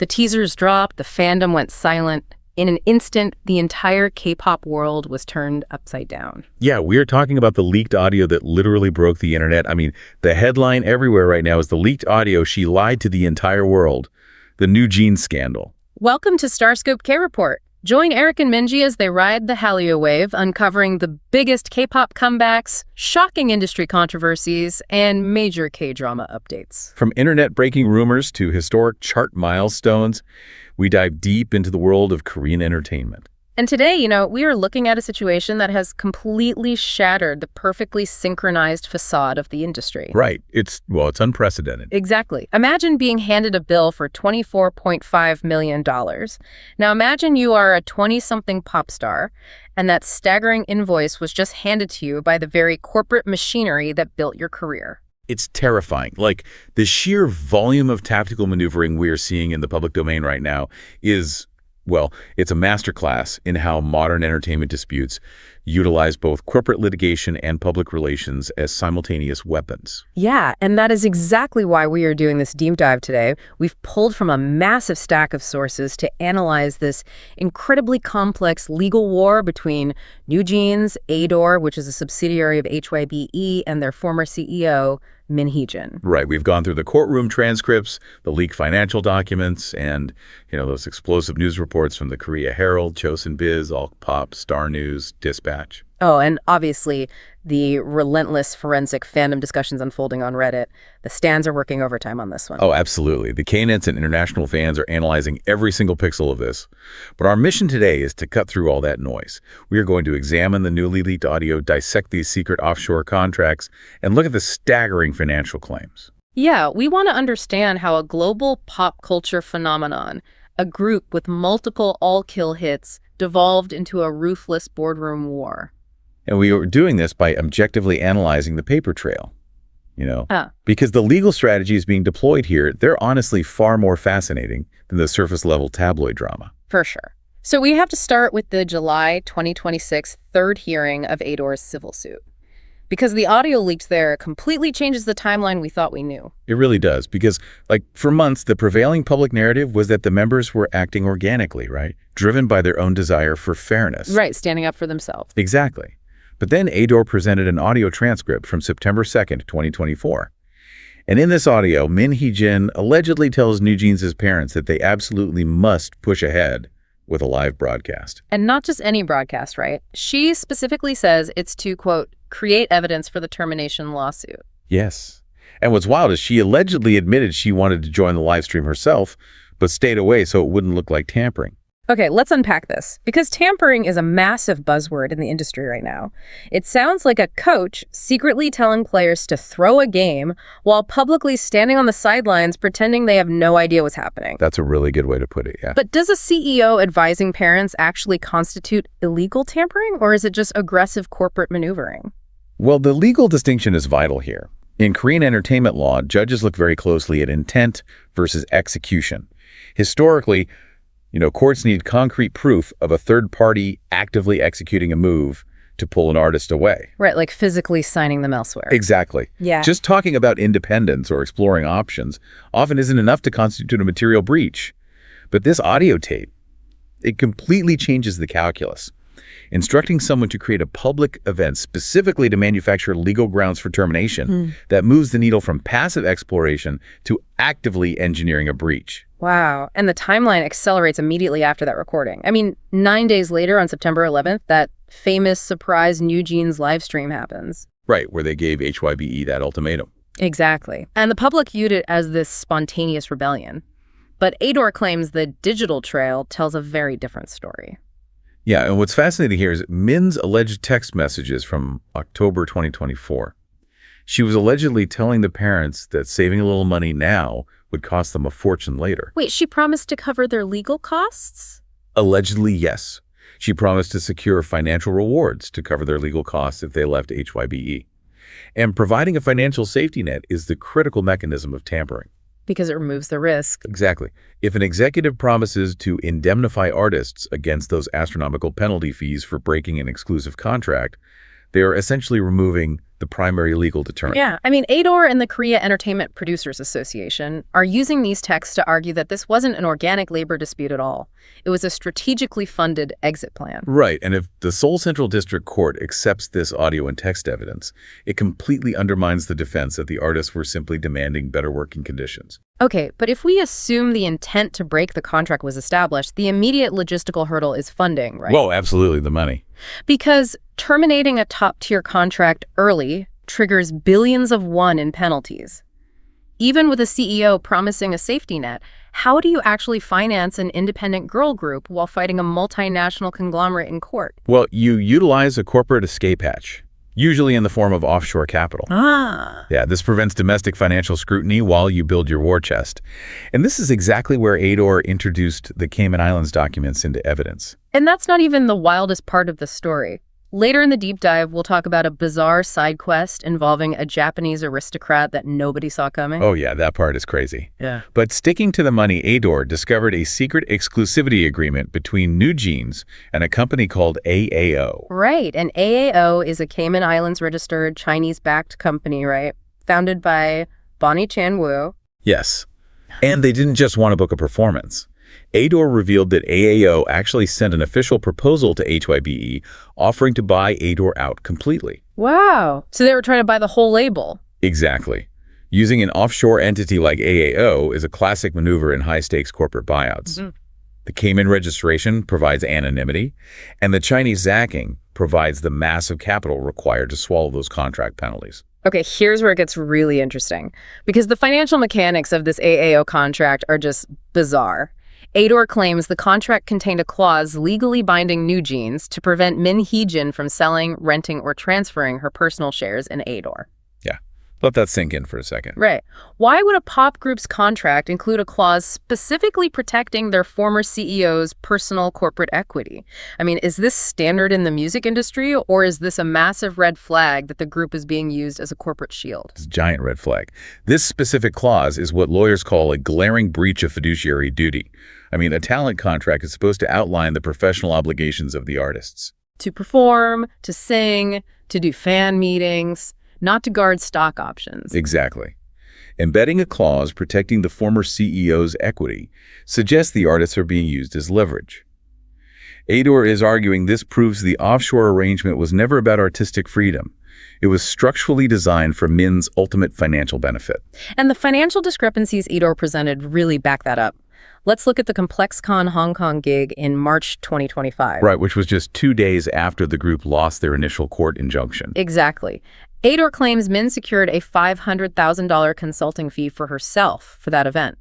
The teasers dropped, the fandom went silent. In an instant, the entire K-pop world was turned upside down. Yeah, we're talking about the leaked audio that literally broke the internet. I mean, the headline everywhere right now is the leaked audio she lied to the entire world. The NewJeans scandal. Welcome to Starscope K-Report. Join Eric and Minji as they ride the Hallyu wave, uncovering the biggest K-pop comebacks, shocking industry controversies, and major K-drama updates. From internet-breaking rumors to historic chart milestones, we dive deep into the world of Korean entertainment. And today, we are looking at a situation that has completely shattered the perfectly synchronized facade of the industry. Right. It's unprecedented. Exactly. Imagine being handed a bill for $24.5 million. Now imagine you are a 20-something pop star, and that staggering invoice was just handed to you by the very corporate machinery that built your career. It's terrifying. Like, the sheer volume of tactical maneuvering we are seeing in the public domain right now is... well, it's a masterclass in how modern entertainment disputes utilize both corporate litigation and public relations as simultaneous weapons. Yeah, and that is exactly why we are doing this deep dive today. We've pulled from a massive stack of sources to analyze this incredibly complex legal war between NewJeans, ADOR, which is a subsidiary of HYBE, and their former CEO, Min Hee-jin. Right. We've gone through the courtroom transcripts, the leaked financial documents, and, those explosive news reports from the Korea Herald, Chosun Biz, Kpop, Star News, Dispatch. Oh, and obviously the relentless forensic fandom discussions unfolding on Reddit. The stans are working overtime on this one. Oh, absolutely. The Knetz and international fans are analyzing every single pixel of this. But our mission today is to cut through all that noise. We are going to examine the newly leaked audio, dissect these secret offshore contracts, and look at the staggering financial claims. Yeah, we want to understand how a global pop culture phenomenon, a group with multiple all-kill hits, devolved into a ruthless boardroom war. And we are doing this by objectively analyzing the paper trail, because the legal strategies being deployed here, they're honestly far more fascinating than the surface-level tabloid drama. For sure. So we have to start with the July 2026 third hearing of ADOR's civil suit. Because the audio leaked there completely changes the timeline we thought we knew. It really does, because, for months, the prevailing public narrative was that the members were acting organically, right? Driven by their own desire for fairness. Right, standing up for themselves. Exactly. But then ADOR presented an audio transcript from September 2nd, 2024. And in this audio, Min Hee-jin allegedly tells NewJeans' parents that they absolutely must push ahead with a live broadcast. And not just any broadcast, right? She specifically says it's to, quote, create evidence for the termination lawsuit. Yes. And what's wild is she allegedly admitted she wanted to join the live stream herself, but stayed away so it wouldn't look like tampering. Okay, let's unpack this, because tampering is a massive buzzword in the industry right now. It sounds like a coach secretly telling players to throw a game while publicly standing on the sidelines pretending they have no idea what's happening. That's a really good way to put it, yeah. But does a CEO advising parents actually constitute illegal tampering, or is it just aggressive corporate maneuvering? Well, the legal distinction is vital here. In Korean entertainment law, judges look very closely at intent versus execution. Historically, courts need concrete proof of a third party actively executing a move to pull an artist away. Right, like physically signing them elsewhere. Exactly. Yeah. Just talking about independence or exploring options often isn't enough to constitute a material breach. But this audio tape, it completely changes the calculus. Instructing someone to create a public event specifically to manufacture legal grounds for termination that moves the needle from passive exploration to actively engineering a breach. Wow. And the timeline accelerates immediately after that recording. I mean, 9 days later on September 11th, that famous surprise NewJeans live stream happens. Right, where they gave HYBE that ultimatum. Exactly. And the public viewed it as this spontaneous rebellion. But ADOR claims the digital trail tells a very different story. Yeah, and what's fascinating here is Min's alleged text messages from October 2024. She was allegedly telling the parents that saving a little money now would cost them a fortune later. Wait, she promised to cover their legal costs? Allegedly, yes. She promised to secure financial rewards to cover their legal costs if they left HYBE. And providing a financial safety net is the critical mechanism of tampering. Because it removes the risk. Exactly. If an executive promises to indemnify artists against those astronomical penalty fees for breaking an exclusive contract, they are essentially removing the primary legal deterrent. Yeah, I mean, ADOR and the Korea Entertainment Producers Association are using these texts to argue that this wasn't an organic labor dispute at all. It was a strategically funded exit plan. Right, and if the Seoul Central District Court accepts this audio and text evidence, it completely undermines the defense that the artists were simply demanding better working conditions. Okay, but if we assume the intent to break the contract was established, the immediate logistical hurdle is funding, right? Whoa, absolutely, the money. Because terminating a top-tier contract early triggers billions of won in penalties. Even with a CEO promising a safety net, how do you actually finance an independent girl group while fighting a multinational conglomerate in court? Well, you utilize a corporate escape hatch, usually in the form of offshore capital. Yeah, this prevents domestic financial scrutiny while you build your war chest. And this is exactly where ADOR introduced the Cayman Islands documents into evidence. And that's not even the wildest part of the story. Later in the deep dive, we'll talk about a bizarre side quest involving a Japanese aristocrat that nobody saw coming. Oh yeah, that part is crazy. Yeah. But sticking to the money, ADOR discovered a secret exclusivity agreement between NewJeans and a company called AAO. Right, and AAO is a Cayman Islands registered Chinese-backed company, right? Founded by Bonnie Chan-woo. Yes. And they didn't just want to book a performance. ADOR revealed that AAO actually sent an official proposal to HYBE offering to buy ADOR out completely. Wow. So they were trying to buy the whole label. Exactly. Using an offshore entity like AAO is a classic maneuver in high-stakes corporate buyouts. Mm-hmm. The Cayman registration provides anonymity, and the Chinese zacking provides the massive capital required to swallow those contract penalties. Okay, here's where it gets really interesting, because the financial mechanics of this AAO contract are just bizarre. ADOR claims the contract contained a clause legally binding NewJeans to prevent Min Hee-jin from selling, renting, or transferring her personal shares in ADOR. Yeah, let that sink in for a second. Right. Why would a pop group's contract include a clause specifically protecting their former CEO's personal corporate equity? I mean, is this standard in the music industry, or is this a massive red flag that the group is being used as a corporate shield? It's a giant red flag. This specific clause is what lawyers call a glaring breach of fiduciary duty. I mean, a talent contract is supposed to outline the professional obligations of the artists. To perform, to sing, to do fan meetings, not to guard stock options. Exactly. Embedding a clause protecting the former CEO's equity suggests the artists are being used as leverage. ADOR is arguing this proves the offshore arrangement was never about artistic freedom. It was structurally designed for Min's ultimate financial benefit. And the financial discrepancies ADOR presented really back that up. Let's look at the ComplexCon Hong Kong gig in March 2025. Right, which was just 2 days after the group lost their initial court injunction. Exactly. ADOR claims Min secured a $500,000 consulting fee for herself for that event.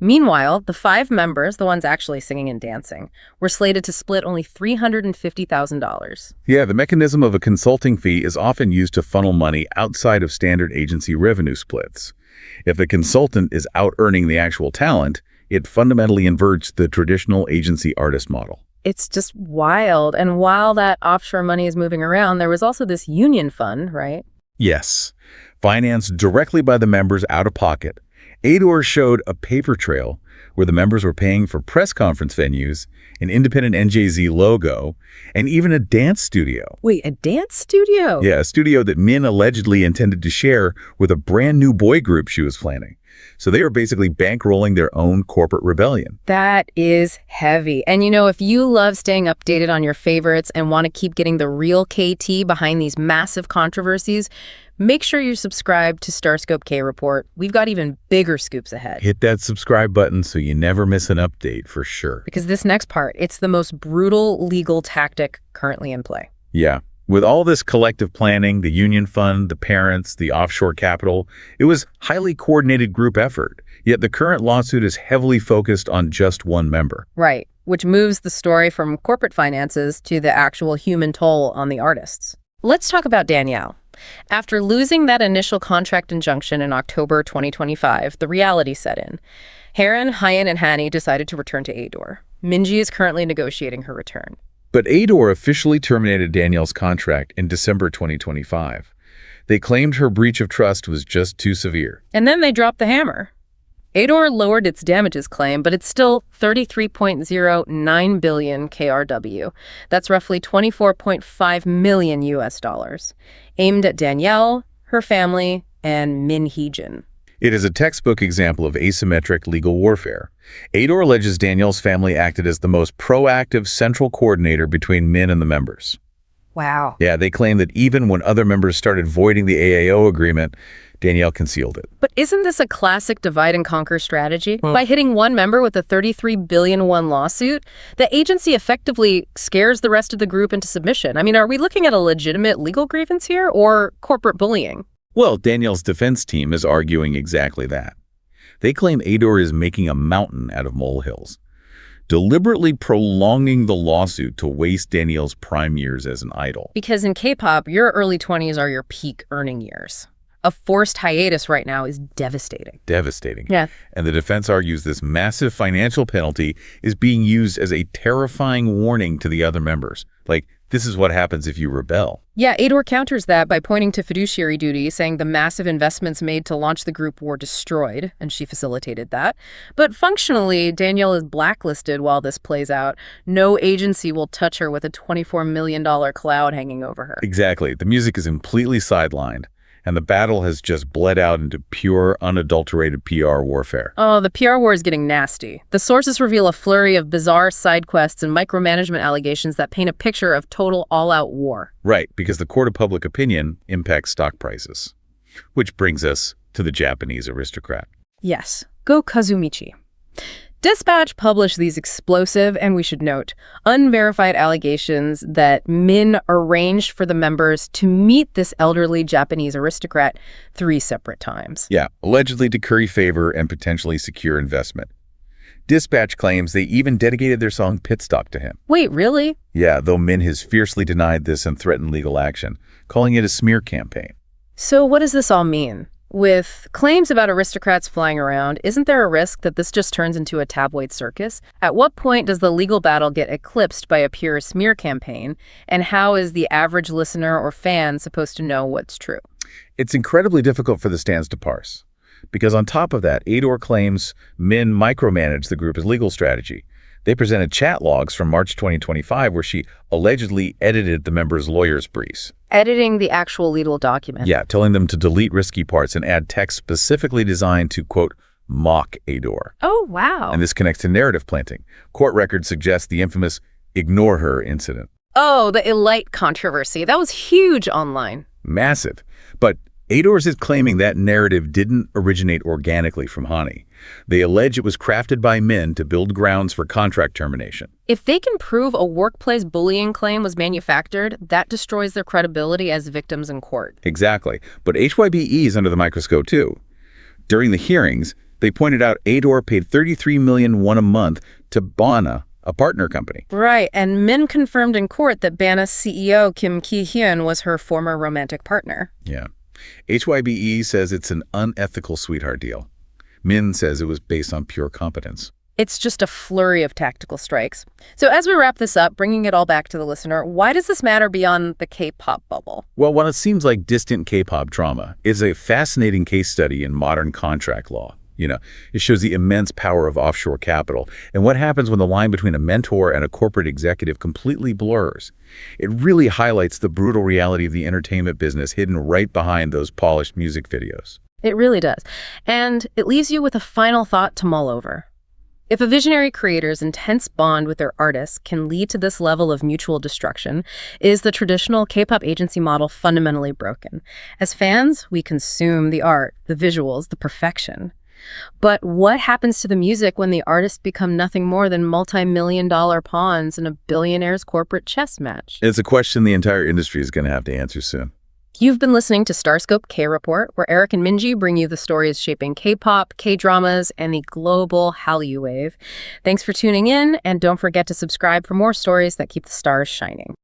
Meanwhile, the 5 members, the ones actually singing and dancing, were slated to split only $350,000. Yeah, the mechanism of a consulting fee is often used to funnel money outside of standard agency revenue splits. If the consultant is out-earning the actual talent, it fundamentally inverts the traditional agency artist model. It's just wild. And while that offshore money is moving around, there was also this union fund, right? Yes, financed directly by the members out of pocket. ADOR showed a paper trail where the members were paying for press conference venues, an independent NJZ logo, and even a dance studio. Wait, a dance studio? Yeah, a studio that Min allegedly intended to share with a brand new boy group she was planning. So they were basically bankrolling their own corporate rebellion. That is heavy. And you know, if you love staying updated on your favorites and want to keep getting the real KT behind these massive controversies, make sure you subscribe to Starscope K Report. We've got even bigger scoops ahead. Hit that subscribe button so you never miss an update for sure. Because this next part, it's the most brutal legal tactic currently in play. Yeah. With all this collective planning, the union fund, the parents, the offshore capital, it was highly coordinated group effort. Yet the current lawsuit is heavily focused on just one member. Right, which moves the story from corporate finances to the actual human toll on the artists. Let's talk about Danielle. After losing that initial contract injunction in October 2025, the reality set in. Haran, Hyen, and Hani decided to return to ADOR. Minji is currently negotiating her return. But ADOR officially terminated Danielle's contract in December 2025. They claimed her breach of trust was just too severe. And then they dropped the hammer. ADOR lowered its damages claim, but it's still 33.09 billion KRW. That's roughly 24.5 million US dollars, aimed at Danielle, her family, and Min Hee-jin. It is a textbook example of asymmetric legal warfare. ADOR alleges Danielle's family acted as the most proactive central coordinator between Min and the members. Wow. Yeah, they claim that even when other members started voiding the AAO agreement, Danielle concealed it. But isn't this a classic divide-and-conquer strategy? By hitting one member with a 33 billion won lawsuit, the agency effectively scares the rest of the group into submission. I mean, are we looking at a legitimate legal grievance here or corporate bullying? Well, Danielle's defense team is arguing exactly that. They claim ADOR is making a mountain out of molehills, deliberately prolonging the lawsuit to waste Danielle's prime years as an idol. Because in K-pop, your early 20s are your peak earning years. A forced hiatus right now is devastating. Devastating. Yeah. And the defense argues this massive financial penalty is being used as a terrifying warning to the other members. Like, this is what happens if you rebel. Yeah, ADOR counters that by pointing to fiduciary duty, saying the massive investments made to launch the group were destroyed, and she facilitated that. But functionally, Danielle is blacklisted while this plays out. No agency will touch her with a $24 million cloud hanging over her. Exactly. The music is completely sidelined, and the battle has just bled out into pure, unadulterated PR warfare. Oh, the PR war is getting nasty. The sources reveal a flurry of bizarre side quests and micromanagement allegations that paint a picture of total all-out war. Right, because the court of public opinion impacts stock prices. Which brings us to the Japanese aristocrat. Yes, Go Kazumichi. Dispatch published these explosive, and we should note, unverified allegations that Min arranged for the members to meet this elderly Japanese aristocrat 3 separate times. Yeah, allegedly to curry favor and potentially secure investment. Dispatch claims they even dedicated their song Pit Stop to him. Wait, really? Yeah, though Min has fiercely denied this and threatened legal action, calling it a smear campaign. So what does this all mean? With claims about aristocrats flying around, isn't there a risk that this just turns into a tabloid circus? At what point does the legal battle get eclipsed by a pure smear campaign? And how is the average listener or fan supposed to know what's true? It's incredibly difficult for the stands to parse. Because on top of that, ADOR claims Min micromanaged the group's legal strategy. They presented chat logs from March 2025 where she allegedly edited the members' lawyers' briefs. Editing the actual legal document. Yeah, telling them to delete risky parts and add text specifically designed to, quote, mock ADOR. Oh, wow. And this connects to narrative planting. Court records suggest the infamous ignore her incident. Oh, the Elite controversy. That was huge online. Massive. But ADOR is claiming that narrative didn't originate organically from Hani. They allege it was crafted by Min to build grounds for contract termination. If they can prove a workplace bullying claim was manufactured, that destroys their credibility as victims in court. Exactly. But HYBE is under the microscope too. During the hearings, they pointed out ADOR paid 33 million won a month to Bana, a partner company. Right, and Min confirmed in court that Bana's CEO Kim Ki-hyun was her former romantic partner. Yeah. HYBE says it's an unethical sweetheart deal. Min says it was based on pure competence. It's just a flurry of tactical strikes. So as we wrap this up, bringing it all back to the listener, why does this matter beyond the K-pop bubble? Well, while it seems like distant K-pop drama, it's a fascinating case study in modern contract law. You know, it shows the immense power of offshore capital and what happens when the line between a mentor and a corporate executive completely blurs. It really highlights the brutal reality of the entertainment business hidden right behind those polished music videos. It really does. And it leaves you with a final thought to mull over. If a visionary creator's intense bond with their artists can lead to this level of mutual destruction, is the traditional K-pop agency model fundamentally broken? As fans, we consume the art, the visuals, the perfection. But what happens to the music when the artists become nothing more than multi-million-dollar pawns in a billionaire's corporate chess match? It's a question the entire industry is going to have to answer soon. You've been listening to Starscope K-Report, where Eric and Minji bring you the stories shaping K-pop, K-dramas, and the global Hallyu wave. Thanks for tuning in, and don't forget to subscribe for more stories that keep the stars shining.